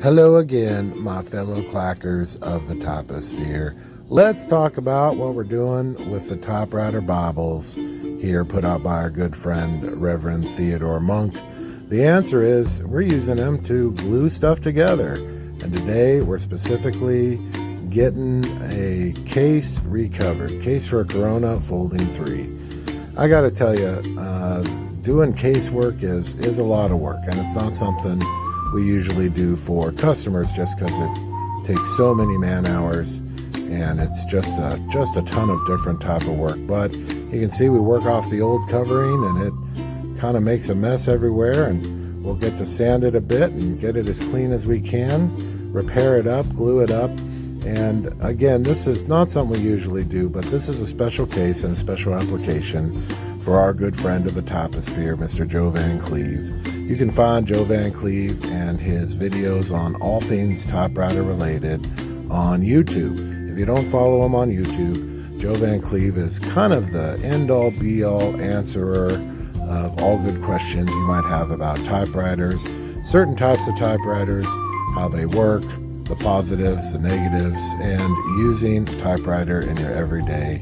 Hello again, my fellow clackers of the Typosphere. Let's talk about what we're doing with the Typewriter Bibles here put out by our good friend Reverend Theodore Monk. The answer is we're using them to glue stuff together. And today we're specifically getting a case recovered. Case for a Corona Folding 3. I gotta tell you, doing casework is a lot of work, and it's not something we usually do for customers just because it takes so many man hours and it's just a ton of different type of work. But you can see we work off the old covering and it kind of makes a mess everywhere, and we'll get to sand it a bit and get it as clean as we can, repair it up, glue it up. And again, this is not something we usually do, but this is a special case and a special application for our good friend of the Typosphere, Mr. Joe Van Cleave. You can find Joe Van Cleave and his videos on all things typewriter related on YouTube. If you don't follow him on YouTube, Joe Van Cleave is kind of the end-all be-all answerer of all good questions you might have about typewriters, certain types of typewriters, how they work, the positives, the negatives, and using typewriter in your everyday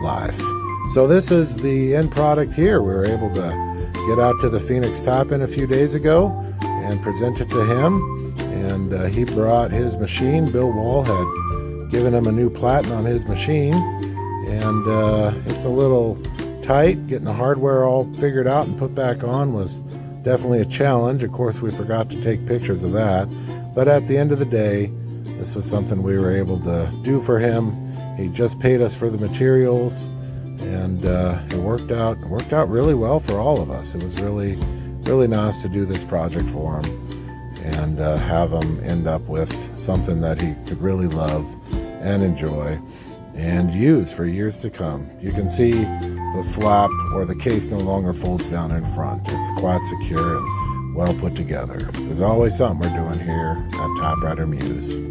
life. So this is the end product here. We were able to get out to the Phoenix Type-In a few days ago and present it to him. And he brought his machine. Bill Wall had given him a new platen on his machine. And it's a little tight. Getting the hardware all figured out and put back on was definitely a challenge. Of course, we forgot to take pictures of that. But at the end of the day, this was something we were able to do for him. He just paid us for the materials, and it worked out really well for all of us. It was really nice to do this project for him and have him end up with something that he could really love and enjoy and use for years to come. You can see the flap or the case no longer folds down in front. It's quite secure and well put together. There's always something we're doing here at Typewriter Muse.